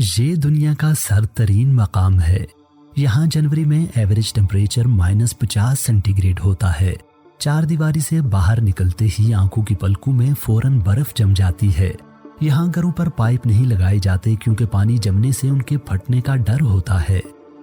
ये दुनिया का सरतरीन मकाम है। यहाँ जनवरी में एवरेज टेम्परेचर -50 सेंटीग्रेड होता है। चार दीवारी से बाहर निकलते ही आंखों की पलकों में फौरन बर्फ जम जाती है। यहाँ घरों पर पाइप नहीं लगाए जाते क्योंकि पानी जमने से उनके फटने का डर होता है।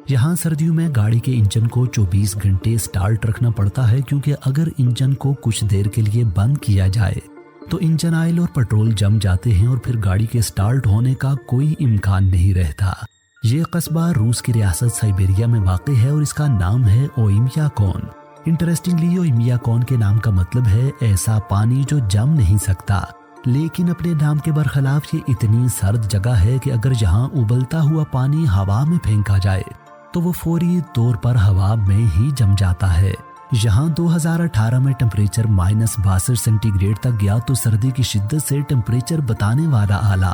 यहाँ सर्दियों में गाड़ी के इंजन को 24 घंटे स्टार्ट रखना पड़ता है क्योंकि अगर इंजन को कुछ देर के लिए बंद किया जाए तो इंजन ऑयल और पेट्रोल जम जाते हैं और फिर गाड़ी के स्टार्ट होने का कोई इम्कान नहीं रहता। ये कस्बा रूस की रियासत साइबेरिया में वाक़ है और इसका नाम है ओइम्याकोन। इंटरेस्टिंगली ओइम्याकोन के नाम का मतलब है ऐसा पानी जो जम नहीं सकता, लेकिन अपने नाम के बरखिलाफ ये इतनी सर्द जगह है कि अगर यहाँ उबलता हुआ पानी हवा में फेंका जाए तो वो फौरी तौर पर हवा में ही जम जाता है। यहाँ 2018 में टेम्परेचर -62 सेंटीग्रेड तक गया तो सर्दी की शिद्दत से टेम्परेचर बताने वाला आला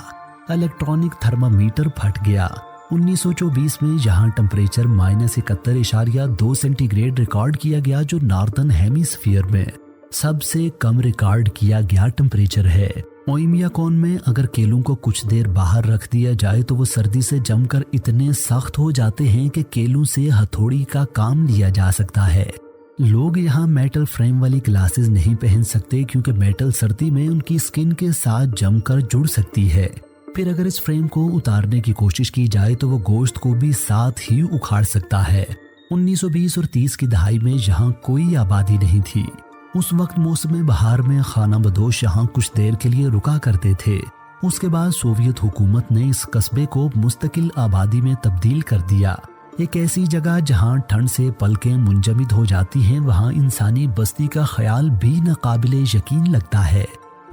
इलेक्ट्रॉनिक थर्मामीटर फट गया। 1924 में यहाँ टेम्परेचर -71.2 सेंटीग्रेड रिकॉर्ड किया गया, जो नॉर्दर्न हेमिस्फीयर में सबसे कम रिकॉर्ड किया गया टेम्परेचर है। ओइम्याकोन में अगर केलों को कुछ देर बाहर रख दिया जाए तो वो सर्दी से जमकर इतने सख्त हो जाते हैं कि केलों से हथौड़ी का काम लिया जा सकता है। लोग यहाँ मेटल फ्रेम वाली ग्लासेस नहीं पहन सकते क्योंकि मेटल सर्दी में उनकी स्किन के साथ जमकर जुड़ सकती है। फिर अगर इस फ्रेम को उतारने की कोशिश की जाए तो वो गोश्त को भी साथ ही उखाड़ सकता है। 1920 और 30 की दहाई में यहाँ कोई आबादी नहीं थी। उस वक्त मौसम बहार में खाना बदोश यहाँ कुछ देर के लिए रुका करते थे। उसके बाद सोवियत हुकूमत ने इस कस्बे को मुस्तकिल आबादी में तब्दील कर दिया। एक ऐसी जगह जहाँ ठंड से पलकें मुंजमद हो जाती हैं, वहाँ इंसानी बस्ती का ख्याल भी नाकाबिले यकीन लगता है।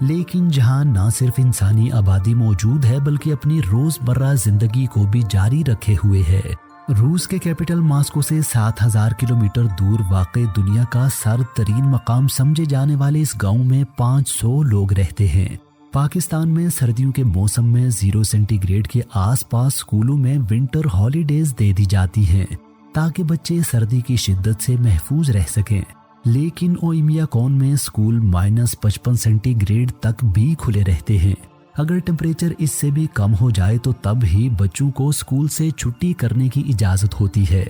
लेकिन जहाँ न सिर्फ इंसानी आबादी मौजूद है बल्कि अपनी रोजमर्रा जिंदगी को भी जारी रखे हुए है। रूस के कैपिटल मॉस्को से 7000 किलोमीटर दूर वाक़े दुनिया का सरतरीन मकाम समझे जाने वाले इस गांव में 500 लोग रहते हैं। पाकिस्तान में सर्दियों के मौसम में 0 सेंटीग्रेड के आसपास स्कूलों में विंटर हॉलीडेज दे दी जाती हैं ताकि बच्चे सर्दी की शिद्दत से महफूज रह सकें। लेकिन ओइम्याकोन में स्कूल -55 सेंटीग्रेड तक भी खुले रहते हैं। अगर टेम्परेचर इससे भी कम हो जाए तो तब ही बच्चों को स्कूल से छुट्टी करने की इजाज़त होती है।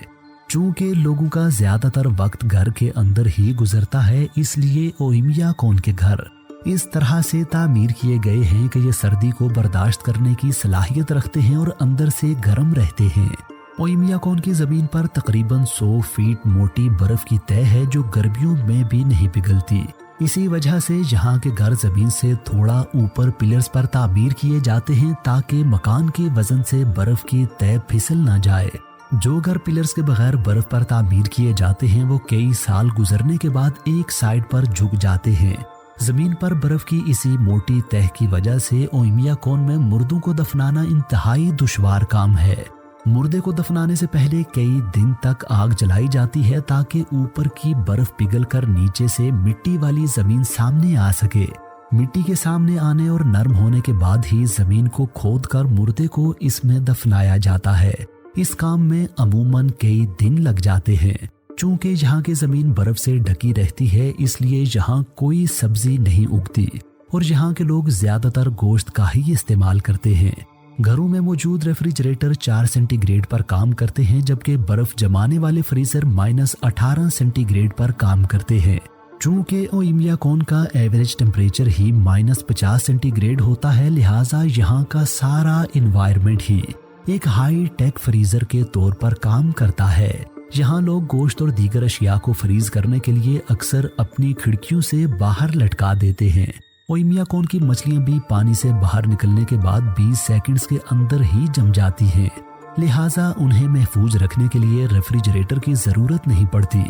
चूँकि लोगों का ज़्यादातर वक्त घर के अंदर ही गुजरता है, इसलिए ओइम्याकोन के घर इस तरह से तामीर किए गए हैं कि ये सर्दी को बर्दाश्त करने की सलाहियत रखते हैं और अंदर से गर्म रहते हैं। ओइम्याकोन की ज़मीन पर तकरीबन 100 फीट मोटी बर्फ़ की तह है जो गर्मियों में भी नहीं पिघलती। इसी वजह से यहाँ के घर ज़मीन से थोड़ा ऊपर पिलर्स पर तामीर किए जाते हैं ताकि मकान के वजन से बर्फ़ की तह फिसल ना जाए। जो घर पिलर्स के बगैर बर्फ़ पर तामीर किए जाते हैं वो कई साल गुजरने के बाद एक साइड पर झुक जाते हैं। जमीन पर बर्फ की इसी मोटी तह की वजह से ओइम्याकोन में मुर्दों को दफनाना इंतहाई दुश्वार काम है। मुर्दे को दफनाने से पहले कई दिन तक आग जलाई जाती है ताकि ऊपर की बर्फ पिघलकर नीचे से मिट्टी वाली जमीन सामने आ सके। मिट्टी के सामने आने और नरम होने के बाद ही जमीन को खोदकर मुर्दे को इसमें दफनाया जाता है। इस काम में अमूमन कई दिन लग जाते हैं। चूंकि यहाँ की जमीन बर्फ से ढकी रहती है इसलिए यहाँ कोई सब्जी नहीं उगती और यहाँ के लोग ज्यादातर गोश्त का ही इस्तेमाल करते हैं। घरों में मौजूद रेफ्रिजरेटर 4 सेंटीग्रेड पर काम करते हैं जबकि बर्फ जमाने वाले फ्रीजर -18 सेंटीग्रेड पर काम करते हैं। चूंकि ओइम्याकोन का एवरेज टेम्परेचर ही -50 सेंटीग्रेड होता है, लिहाजा यहाँ का सारा इन्वायरमेंट ही एक हाई टेक फ्रीजर के तौर पर काम करता है। यहाँ लोग गोश्त और दीगर अशिया को फ्रीज करने के लिए अक्सर अपनी खिड़कियों से बाहर लटका देते हैं। ओइम्याकोन की मछलियाँ भी पानी से बाहर निकलने के बाद 20 सेकंड्स के अंदर ही जम जाती हैं, लिहाजा उन्हें महफूज रखने के लिए रेफ्रिजरेटर की जरूरत नहीं पड़ती।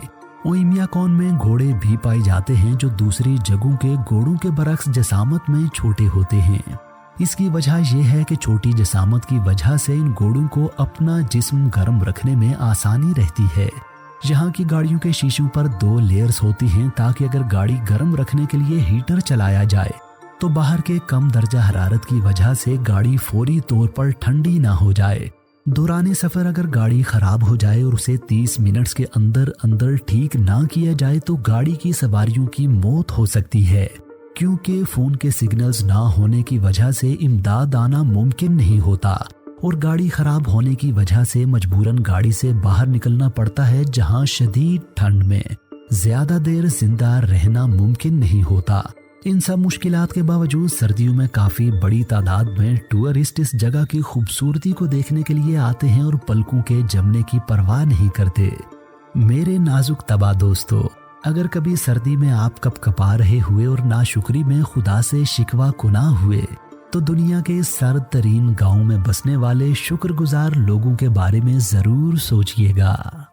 ओइम्याकोन में घोड़े भी पाए जाते हैं जो दूसरी जगहों के घोड़ों के बरक्स जसामत में छोटे होते हैं। इसकी वजह यह है कि छोटी जसामत की वजह से इन घोड़ों को अपना जिस्म गर्म रखने में आसानी रहती है। यहाँ की गाड़ियों के शीशों पर 2 लेयर्स होती हैं ताकि अगर गाड़ी गर्म रखने के लिए हीटर चलाया जाए तो बाहर के कम दर्जा हरारत की वजह से गाड़ी फौरी तौर पर ठंडी ना हो जाए। दौरान सफ़र अगर गाड़ी ख़राब हो जाए और उसे 30 मिनट्स के अंदर अंदर ठीक ना किया जाए तो गाड़ी की सवारियों की मौत हो सकती है, क्योंकि फ़ोन के सिग्नल्स ना होने की वजह से इमदाद आना मुमकिन नहीं होता और गाड़ी खराब होने की वजह से मजबूरन गाड़ी से बाहर निकलना पड़ता है, जहां शदीद ठंड में ज्यादा देर जिंदा रहना मुमकिन नहीं होता। इन सब मुश्किलात के बावजूद सर्दियों में काफी बड़ी तादाद में टूरिस्ट इस जगह की खूबसूरती को देखने के लिए आते हैं और पलकों के जमने की परवाह नहीं करते। मेरे नाजुक तबा दोस्तों, अगर कभी सर्दी में आप कपकपा रहे हुए और नाशुक्री में खुदा से शिकवा कुना हुए, तो दुनिया के सर्द तरीन गाँव में बसने वाले शुक्रगुजार लोगों के बारे में जरूर सोचिएगा।